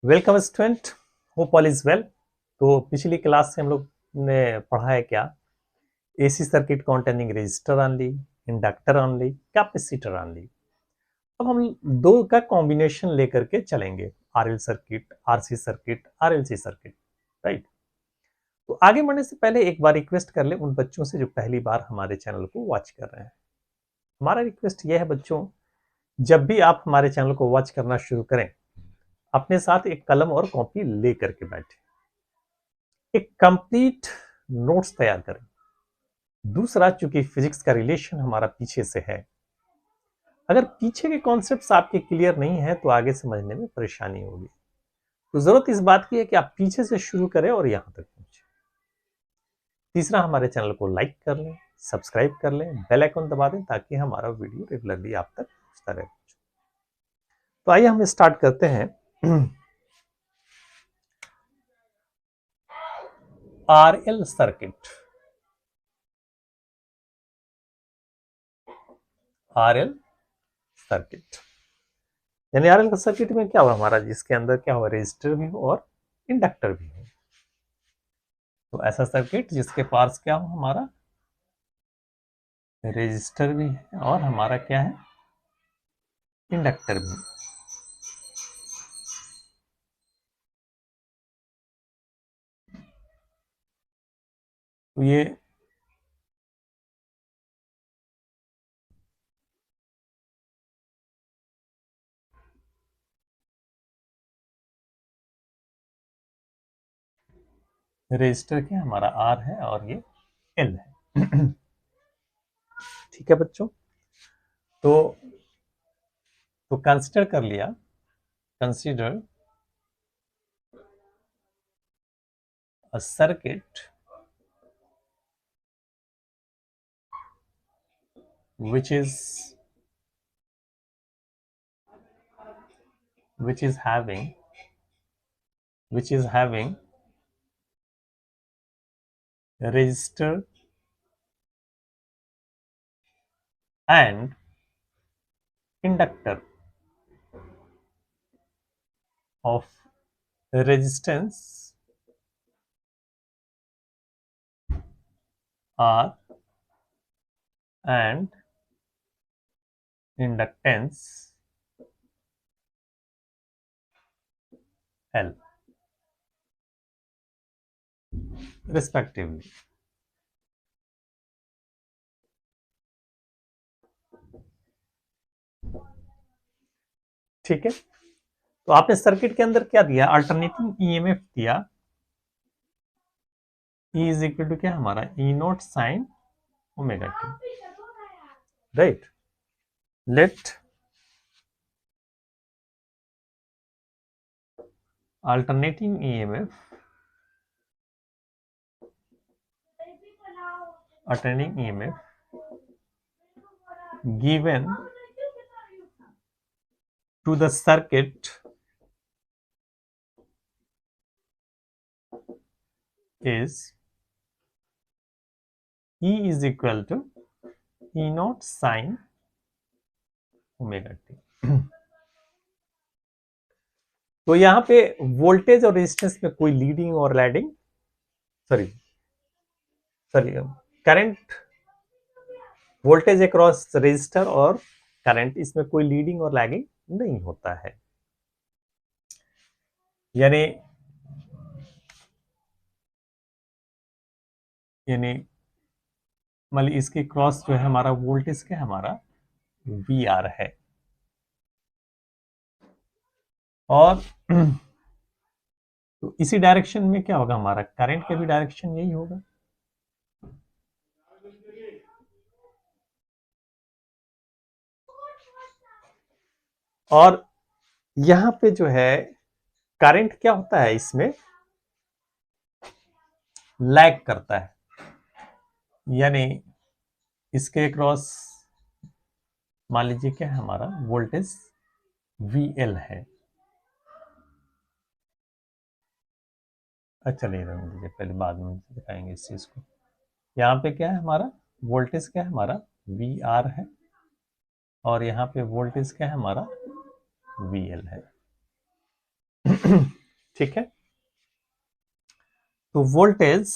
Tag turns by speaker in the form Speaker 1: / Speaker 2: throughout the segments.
Speaker 1: Welcome student, hope all is well. तो पिछली class से हम लोग ने पढ़ा है क्या? AC circuit containing resistor only, inductor only, capacitor only. अब हम दो का कॉम्बिनेशन लेकर के चलेंगे, RL circuit, RC circuit, RLC circuit, right. तो आगे बढ़ने से पहले एक बार रिक्वेस्ट कर ले उन बच्चों से जो पहली बार हमारे चैनल को वॉच कर रहे हैं। हमारा रिक्वेस्ट यह है बच्चों, जब भी आप हमारे चैनल को वॉच करना शुरू करें, अपने साथ एक कलम और कॉपी ले करके बैठे, एक कंप्लीट नोट्स तैयार करें। दूसरा, चूंकि फिजिक्स का रिलेशन हमारा पीछे से है, अगर पीछे के कॉन्सेप्ट्स आपके क्लियर नहीं है तो आगे समझने में परेशानी होगी। तो जरूरत इस बात की है कि आप पीछे से शुरू करें और यहां तक पहुंचे। तीसरा, हमारे चैनल को लाइक कर लें, सब्सक्राइब कर लें, बेल आइकन दबा दें ताकि हमारा वीडियो रेगुलरली आप तक पहुंचता रहे। तो आइए हम स्टार्ट करते हैं। आरएल सर्किट, आरएल सर्किट यानी आरएल का सर्किट में क्या हुआ हमारा, जिसके अंदर क्या हुआ, रेजिस्टर भी हो और इंडक्टर भी हो। तो ऐसा सर्किट जिसके पास क्या हो, हमारा रेजिस्टर भी है और हमारा क्या है, इंडक्टर भी। तो ये रेजिस्टर क्या हमारा आर है और ये एल है। ठीक है बच्चों, तो कंसिडर कर लिया, consider a circuit which is which is having which is having resistor and inductor of resistance R and inductance L respectively। ठीक है, तो आपने सर्किट के अंदर क्या दिया, अल्टरनेटिंग ईएमएफ दिया। E इज इक्वल टू क्या हमारा, E nought sine omega T, right. Let alternating EMF, alternating EMF given to the circuit is E is equal to E naught sin omega T. तो यहां पे voltage और resistance में कोई leading और lagging, sorry sorry current, voltage across resistor और current, इसमें कोई लीडिंग और लैगिंग नहीं होता है। यानी यानी मान ली इसके क्रॉस जो है हमारा वोल्टेज क्या है, हमारा वी आर है, और तो इसी डायरेक्शन में क्या होगा, हमारा करंट का भी डायरेक्शन यही होगा। और यहां पे जो है करंट क्या होता है, इसमें लैग करता है, यानी इसके क्रॉस मान लीजिए क्या है, हमारा वोल्टेज VL है। अच्छा नहीं रहने दीजिए, पहले बाद में दिखाएंगे इस चीज को। यहाँ पे क्या है, हमारा वोल्टेज क्या है, हमारा VR है, और यहाँ पे वोल्टेज क्या है, हमारा VL है। ठीक है, तो voltage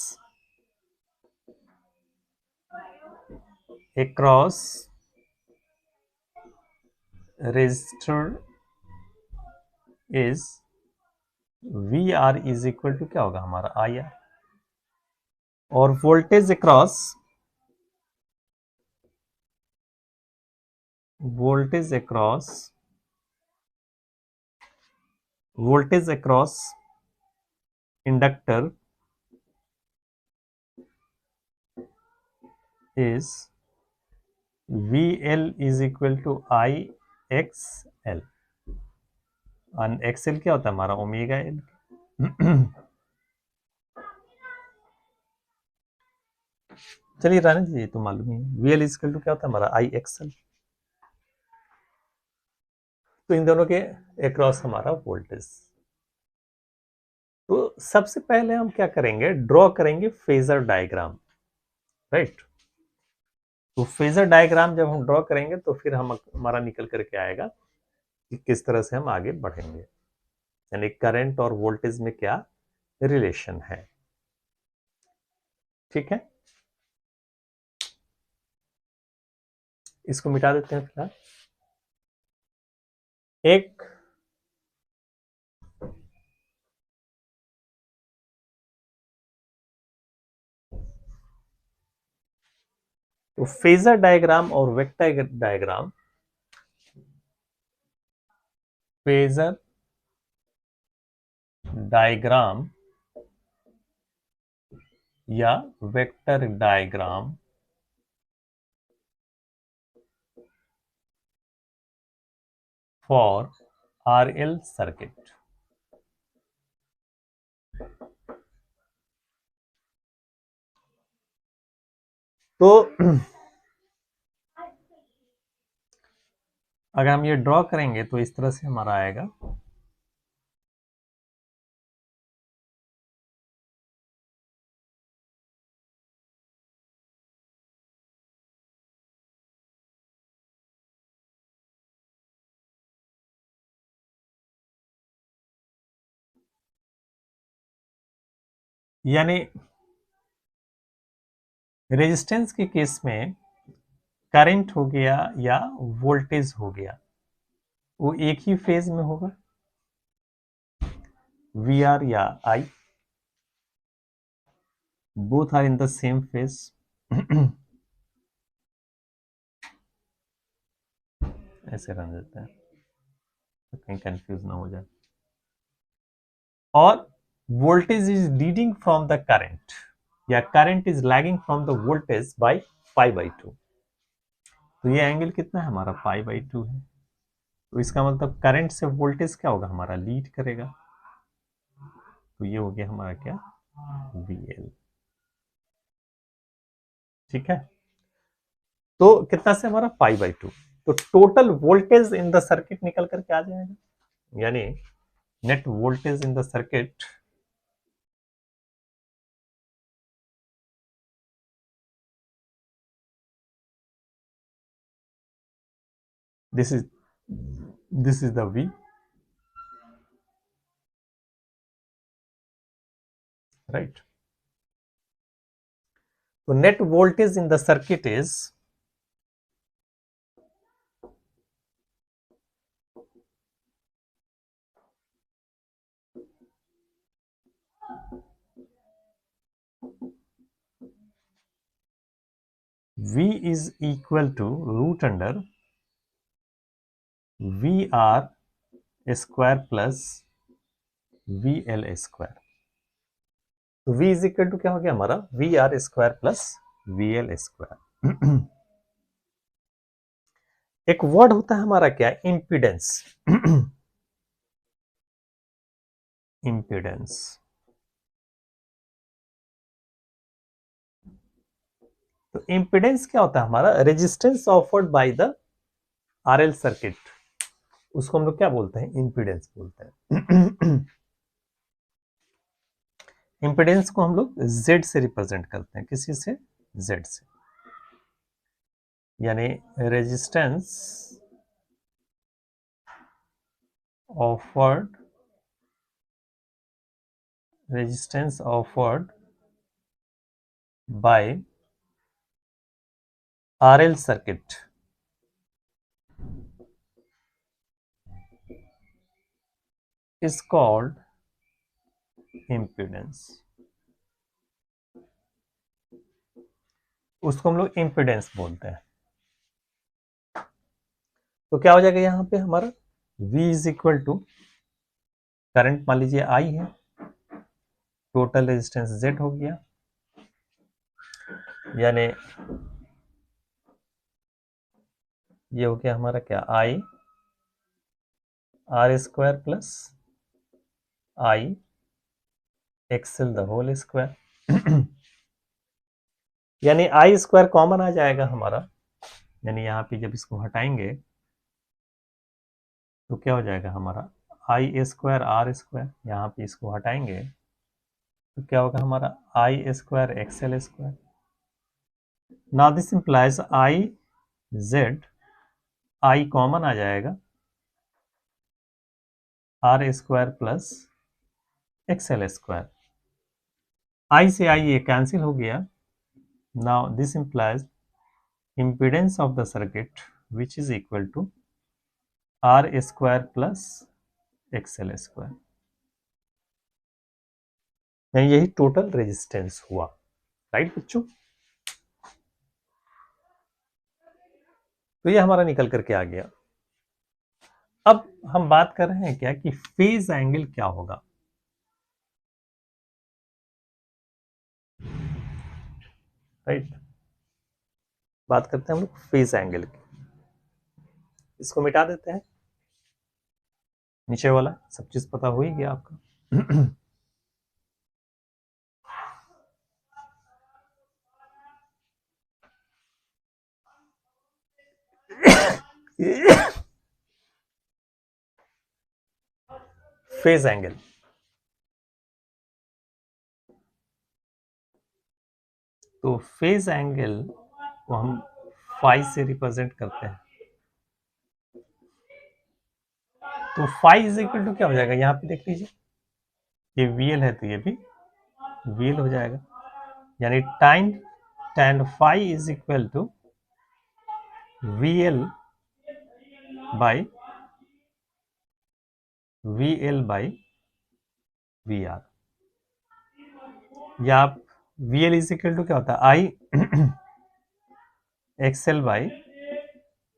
Speaker 1: across resistor is VR is equal to क्या होगा हमारा IR, और voltage across inductor is VL is equal to IXL, और XL क्या होता है हमारा ओमेगा L। चलिए रहने दीजिए, तो मालूम ही है VL इज इक्वल टू क्या होता है हमारा IXL। तो इन दोनों के अक्रॉस हमारा वोल्टेज, तो सबसे पहले हम क्या करेंगे, ड्रॉ करेंगे फेजर डायग्राम, राइट। तो फेजर डायग्राम जब हम ड्रॉ करेंगे तो फिर हम हमारा निकल करके आएगा कि किस तरह से हम आगे बढ़ेंगे, यानी करंट और वोल्टेज में क्या रिलेशन है। ठीक है, इसको मिटा देते हैं फिलहाल। एक तो फेजर डायग्राम और वेक्टर डायग्राम, फेजर डायग्राम या vector diagram for RL circuit. तो अगर हम ये ड्रॉ करेंगे तो इस तरह से हमारा आएगा, यानी रेजिस्टेंस के केस में करंट हो गया या वोल्टेज हो गया, वो एक ही फेज में होगा, VR या I, both are in the same phase. ऐसे रन देते हैं तो कहीं कंफ्यूज ना हो जाए। और voltage is leading from the current या current is lagging from the voltage by π/2। तो ये एंगल कितना है हमारा π/2 है, तो इसका मतलब करंट से वोल्टेज क्या होगा हमारा लीड करेगा, तो ये हो गया हमारा क्या VL। ठीक है, तो कितना से हमारा π/2, तो total voltage in the circuit निकल करके आ जाएगा, यानी net voltage in the circuit this is the V, right? So net voltage in the circuit is V is equal to root under VR square plus VL square। तो V is equal to क्या हो गया हमारा VR square plus VL square. एक word होता है हमारा क्या इम्पीडेंस। इम्पीडेंस, तो इम्पीडेंस क्या होता है हमारा resistance offered by the RL circuit, उसको हम लोग क्या बोलते हैं इम्पीडेंस बोलते हैं। इम्पीडेंस को हम लोग Z से रिप्रेजेंट करते हैं, किसी से Z से, यानी resistance offered resistance offered by RL circuit is called impedance. उसको हम लोग इम्पिडेंस बोलते हैं। तो क्या हो जाएगा यहाँ पे हमारा V is equal to current मान लीजिए I है, टोटल रेजिस्टेंस Z हो गया, यानी ये हो गया हमारा क्या I R square plus I XL the whole square, यानी I स्क्वायर कॉमन आ जाएगा हमारा, यानी यहाँ पे जब इसको हटाएंगे तो क्या हो जाएगा हमारा I स्क्वायर R स्क्वायर, यहाँ पे इसको हटाएंगे तो क्या होगा हमारा I square XL square. Now this implies I Z, I common आ जाएगा, R square plus XL square, I से I ये कैंसिल हो गया। Now this implies impedance of the circuit which is equal to R square plus XL square, यानी यही total resistance हुआ। Right बच्चों, तो ये हमारा निकल करके आ गया। अब हम बात कर रहे हैं क्या कि फेज एंगल क्या होगा। राइट, बात करते हैं हम लोग फेज एंगल की। इसको मिटा देते हैं, नीचे वाला सब चीज पता हो ही गया आपका। फेज एंगल, तो फेज एंगल को हम फाई से रिप्रेजेंट करते हैं। तो फाई इज इक्वल टू क्या हो जाएगा, यहाँ पे देख लीजिए, ये VL है तो ये भी VL हो जाएगा, यानी tan phi is equal to VL by VR, या आप VL इज इक्वल टू क्या होता है I XL by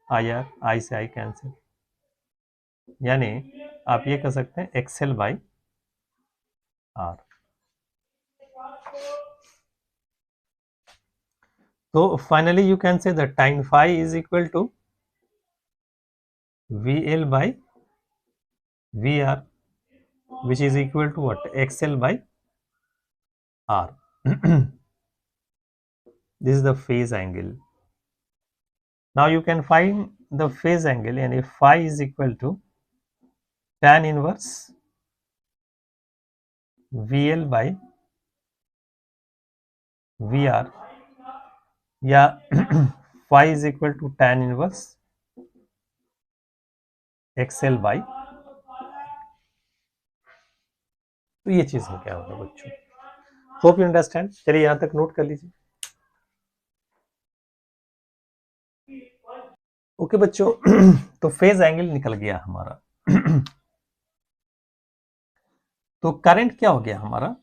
Speaker 1: IR, I से I कैंसिल, यानी आप ये कह सकते हैं XL बाई R। तो finally you can say the tan phi is equal to VL by VR, which is equal to what? XL by R. This is the phase angle. Now you can find the phase angle, and if phi is equal to tan inverse VL by VR, या phi is equal to tan inverse XL by, तो ये चीज हो क्या होगा बच्चों। Hope you understand. चलिए यहां तक नोट कर लीजिए। ओके बच्चों, तो फेज एंगल निकल गया हमारा। तो करंट क्या हो गया हमारा,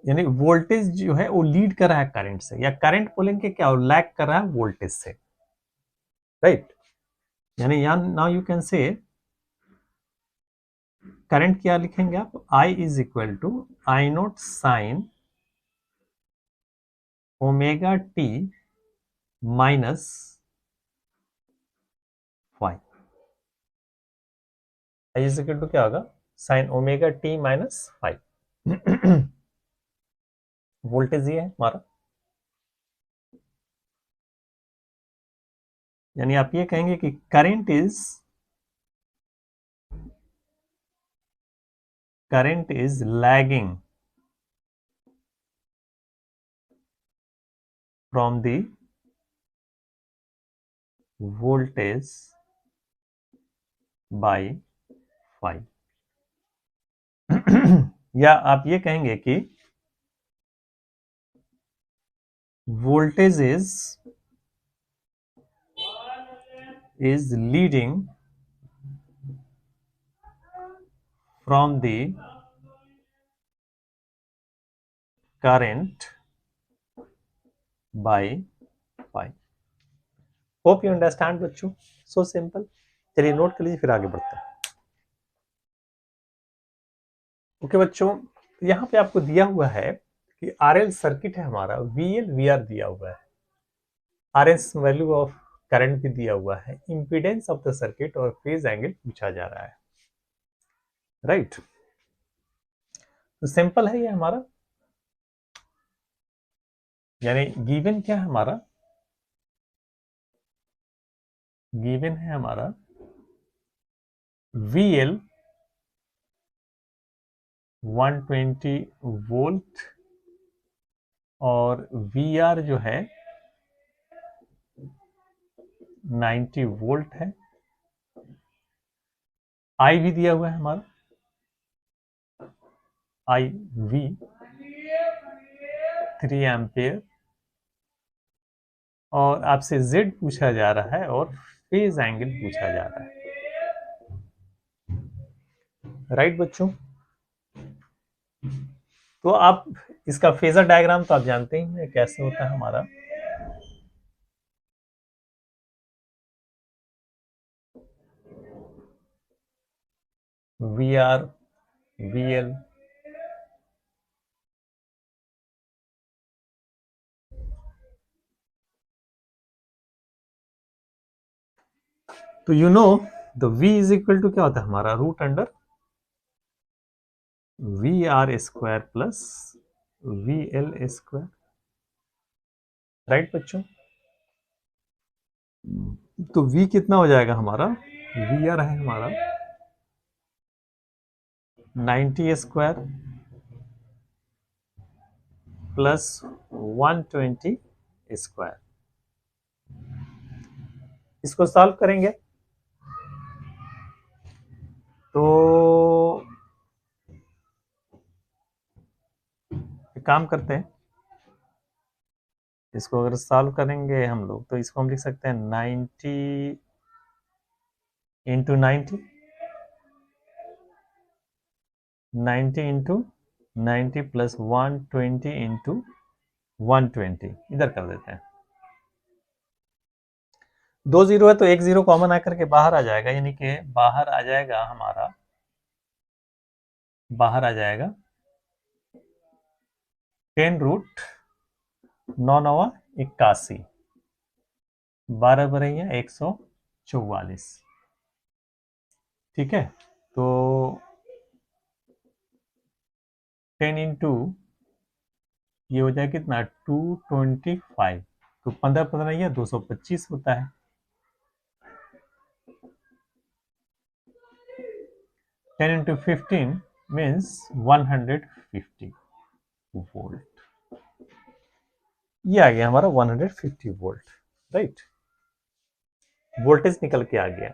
Speaker 1: यानी वोल्टेज जो है वो लीड कर रहा है करंट से, या करंट बोलेंगे क्या, लैग कर रहा है वोल्टेज से। राइट, यानी यहां now you can say current क्या लिखेंगे आप, I is equal to I naught sine omega t minus five. I is equal to क्या होगा, sine omega t minus five. Voltage ये है हमारा, यानी आप ये कहेंगे कि current is lagging from the voltage by 5। या आप ये कहेंगे कि voltage is leading from the current by pi. Hope you understand बच्चों, सो सिंपल। चलिए नोट कर लीजिए, फिर आगे बढ़ते हैं। ओके बच्चों, यहाँ पे आपको दिया हुआ है कि आरएल सर्किट है हमारा, वीएल वीआर दिया हुआ है, आरएस वैल्यू ऑफ करंट भी दिया हुआ है, इंपीडेंस ऑफ द सर्किट और फेज एंगल पूछा जा रहा है, राइट। तो सिंपल है ये हमारा, यानी गिवन क्या है हमारा, गिवन है हमारा VL 120 वोल्ट और VR जो है 90 वोल्ट है, I भी दिया हुआ है हमारा, IV 3 एम्पियर, और आपसे Z पूछा जा रहा है और फेज एंगल पूछा जा रहा है, राइट बच्चों। तो आप इसका फेजर डायग्राम तो आप जानते ही हैं कैसे होता है हमारा। VR VL तो you know the V is equal to क्या होता है हमारा, root under VR square plus VL square, right बच्चों। तो V कितना हो जाएगा हमारा, VR है हमारा 90 स्क्वायर प्लस 120 स्क्वायर। इसको सॉल्व करेंगे तो एक काम करते हैं, इसको अगर सॉल्व करेंगे हम लोग तो इसको हम लिख सकते हैं 90 इंटू 90, 90 इंटू 90 प्लस 120 इंटू 120, इधर कर देते हैं। 2 जीरो है तो एक जीरो कॉमन आकर के बाहर आ जाएगा, यानी कि बाहर आ जाएगा हमारा, बाहर आ जाएगा 10 रूट 9 नवा 81, 12 बरैया 144, ठीक है। तो 10 इंटू ये हो जाए कितना 225, तो 15 15 या 225 होता है। 10 इंटू 15 मीन्स 150 वोल्ट, ये आ गया हमारा 150 वोल्ट, राइट। वोल्टेज निकल के आ गया।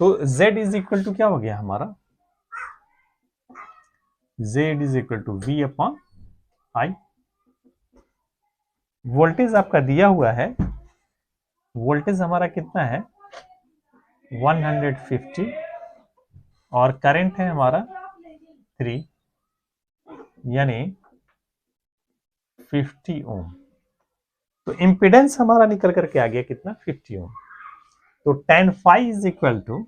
Speaker 1: तो Z इज इक्वल टू क्या हो गया हमारा, Z is equal to V upon I। Voltage आपका दिया हुआ है, वोल्टेज हमारा कितना है 150 और करंट है हमारा 3 यानी 50 ओम। तो इंपीडेंस हमारा निकल करके आ गया कितना 50 ओम। तो tan phi is equal to,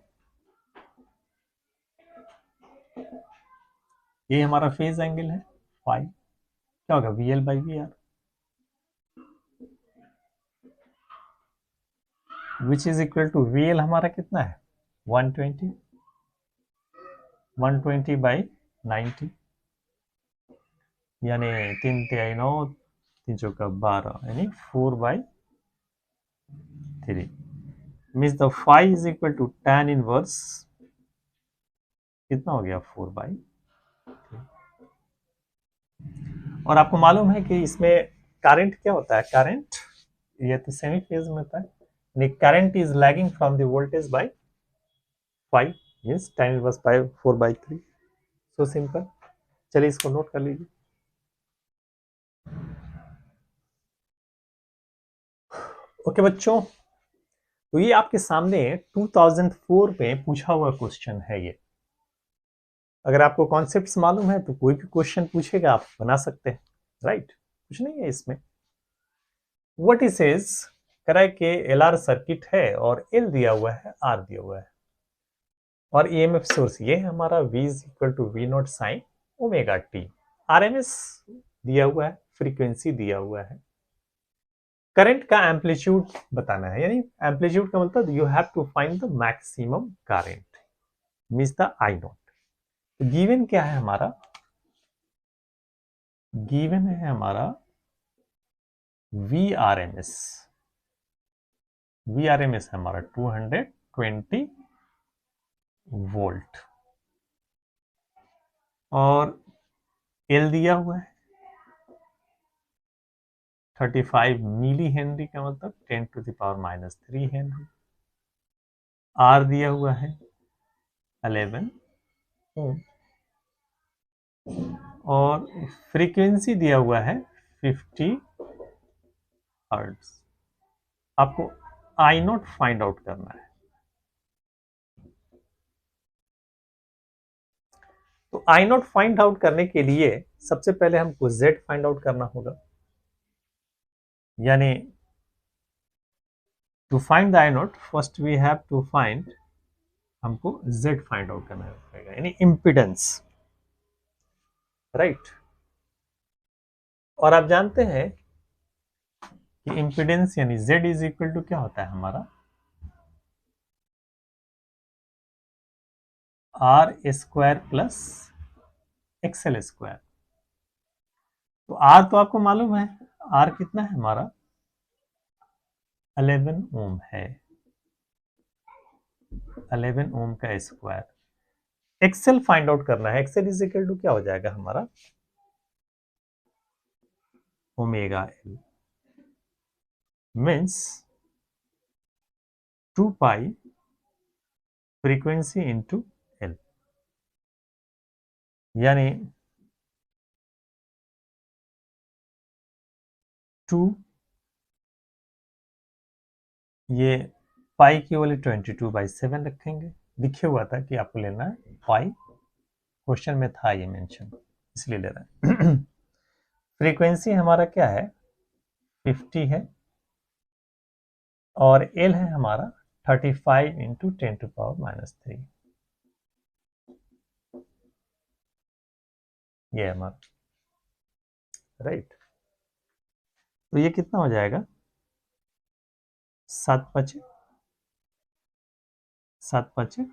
Speaker 1: ये हमारा फेज एंगल है फाई, क्या होगा VL by VR, which is equal to VL हमारा कितना है 120, 120 बाई 90 यानी 3 तिहाई 9, 3 चौका 12 यानी 4/3 means the phi is equal to tan inverse कितना हो गया 4/3। और आपको मालूम है कि इसमें करंट क्या होता है, करंट ये तो सेमी फेज में होता है, यानी current is lagging from the voltage by 5 means tan inverse by 4/3, so simple. चलिए इसको नोट कर लीजिए। ओके बच्चों, तो ये आपके सामने 2004 में पूछा हुआ क्वेश्चन है ये। अगर आपको कॉन्सेप्ट्स मालूम है तो कोई भी क्वेश्चन पूछेगा आप बना सकते हैं, राइट? कुछ नहीं है इसमें। व्हाट इज करा के एल आर सर्किट है और एल दिया हुआ है, आर दिया हुआ है, और ईएमएफ सोर्स ये है हमारा V is equal to V naught sine omega t. RMS दिया हुआ है, फ्रीक्वेंसी दिया हुआ है, करंट का एम्पलीट्यूड बताना है, यानी एम्पलीट्यूड का मतलब you have to find the maximum current means the I naught. तो गिवन क्या है हमारा? गिवन है हमारा V R M S. V R M S है हमारा 220 वोल्ट, और एल दिया हुआ है 35 मिली हेनरी, का मतलब 10⁻³ हेनरी। आर दिया हुआ है 11 ओम, और फ्रीक्वेंसी दिया हुआ है 50 हर्ट्ज। आपको आई नॉट फाइंड आउट करना है। तो आई नॉट फाइंड आउट करने के लिए सबसे पहले हमको जेड फाइंड आउट करना होगा, यानी to find the I naught first we have to find, हमको जेड फाइंड आउट करना पड़ेगा, यानी इम्पिडेंस, राइट? और आप जानते हैं कि इम्पिडेंस यानी जेड इज इक्वल टू क्या होता है हमारा? R square plus XL square. तो आर तो आपको मालूम है, आर कितना है हमारा? 11 ओम है, 11 ओम का स्क्वायर। एक्सएल फाइंड आउट करना है, एक्सएल इज इक्वल टू क्या हो जाएगा हमारा? ओमेगा एल मीन्स 2 पाई फ्रीक्वेंसी इंटू एल, यानी 2, ये पाई की वैल्यू 22/7 रखेंगे। लिखे हुआ था कि आपको लेना है पाई, क्वेश्चन में था ये मेंशन, इसलिए ले रहे हैं। फ्रीक्वेंसी हमारा क्या है? 50 है, और एल है हमारा 35 इंटू 10⁻³ ये है हमारा, राइट? तो ये कितना हो जाएगा? 7×5 =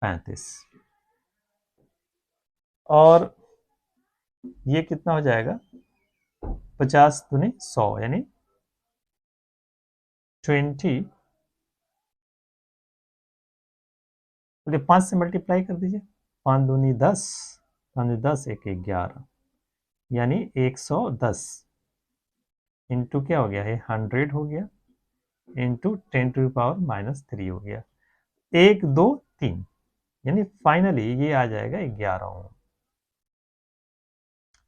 Speaker 1: 35, और ये कितना हो जाएगा? 50×100 यानी 20, 5 से मल्टीप्लाई कर दीजिए, 5×2 = 10, 5×10 = 11, यानी 110 इंटू क्या हो गया है? 100 हो गया, इंटू 10⁻³ हो गया, 1 2 3, यानी फाइनली ये आ जाएगा 11 ओम।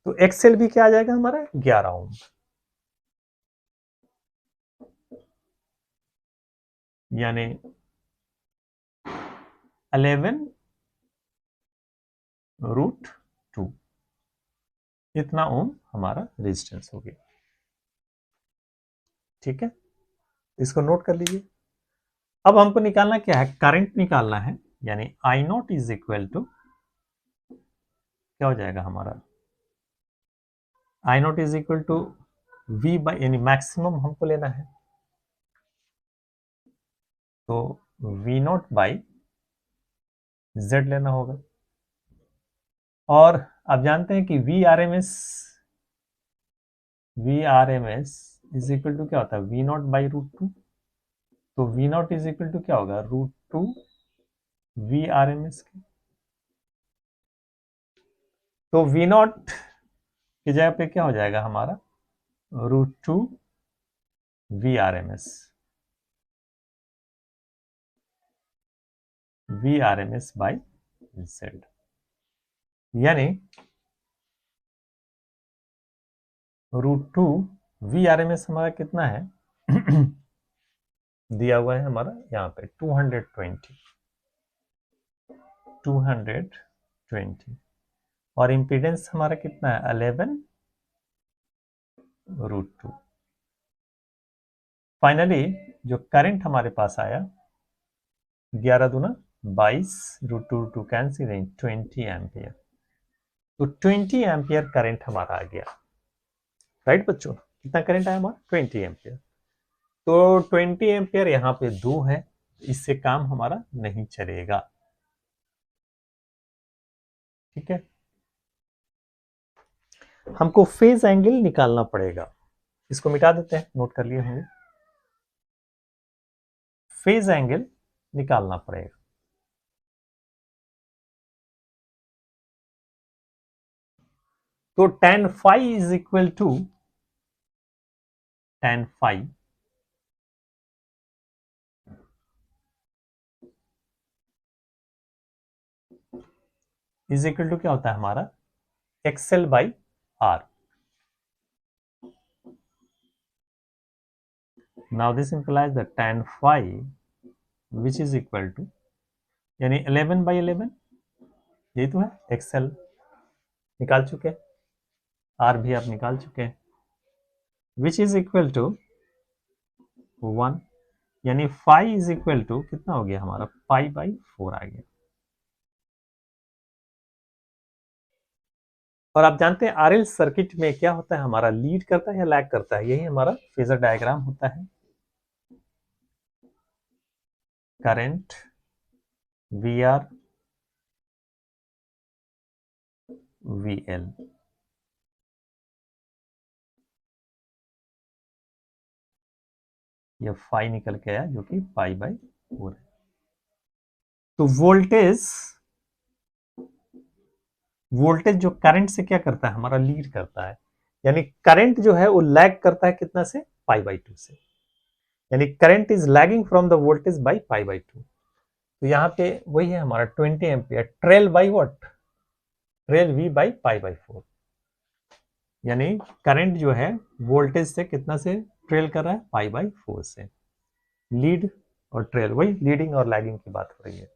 Speaker 1: तो एक्सएल भी क्या आ जाएगा हमारा? 11 ओम, यानी 11√2, इतना ओम हमारा रेजिस्टेंस हो गया। ठीक है, इसको नोट कर लीजिए। अब हमको निकालना क्या है? करंट निकालना है, यानी I nought is equal to क्या हो जाएगा हमारा? I nought is equal to V by, यानी मैक्सिमम हमको लेना है, तो वी नॉट बाई जेड लेना होगा। और आप जानते हैं कि V R M S is equal to क्या होता है? V naught by √2। तो V naught is equal to क्या होगा? √2 वी आर एम एस के। तो वी नॉट की जगह पे क्या हो जाएगा हमारा? √2 V R M S, V R M S by Z. यानी √2 VRMS हमारा कितना है दिया हुआ है हमारा यहाँ पे 220 और इम्पीडेंस हमारा कितना है 11 √2। फाइनली जो करंट हमारे पास आया 11 दूना 22 √2 कैंसिल 20 एम्पियर। तो 20 एम्पियर करंट हमारा आ गया, राइट बच्चों? कितना करंट आया हमारा 20 एम्पियर। तो 20 एम्पियर यहाँ पे 2 है, इससे काम हमारा नहीं चलेगा, ठीक है। हमको फेज एंगल निकालना पड़ेगा, इसको मिटा देते हैं, नोट कर लिए होंगे। फेज एंगल निकालना पड़ेगा। तो tan phi is equal to tan phi is equal to क्या होता है हमारा XL by R। Now this implies the tan phi which is equal to, यानी 11/11, यही तो है। XL निकाल चुके हैं, R भी आप निकाल चुके हैं, विच इज इक्वल टू 1, यानी फाई इज इक्वल टू कितना हो गया हमारा π/4 आ गया। और आप जानते हैं RL सर्किट में क्या होता है, हमारा लीड करता है या लैग करता है, यही हमारा फेजर डायग्राम होता है। करंट VR VL, ये फाई निकल के आया जो कि π/4 है। तो वोल्टेज जो करंट से क्या करता है हमारा लीड करता है, यानी करंट जो है वो लैग करता है कितना से π/2 से, यानी current is lagging from the voltage by π/2। तो यहाँ पे वही है हमारा 20 ampere trail by what, trail V by π/4, यानी करंट जो है वोल्टेज से कितना से ट्रेल कर रहा है π/4 से। लीड और ट्रेल, वही लीडिंग और लैगिंग की बात हो रही है।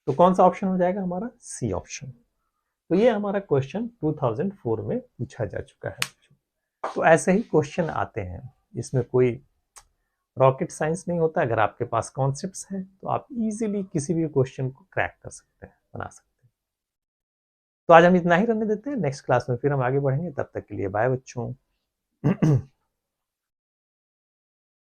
Speaker 1: तो कौन सा ऑप्शन हो जाएगा हमारा सी ऑप्शन। तो ये हमारा क्वेश्चन 2004 में पूछा जा चुका है। तो ऐसे ही क्वेश्चन आते हैं, इसमें कोई रॉकेट साइंस नहीं होता। अगर आपके पास कॉन्सेप्ट्स हैं तो आप इजीली किसी भी क्वेश्चन को क्रैक कर सकते हैं, बना सकते हैं। तो आज हम इतना ही रहने देते हैं, नेक्स्ट क्लास में फिर हम आगे बढ़ेंगे। तब तक के लिए बाय बच्चों।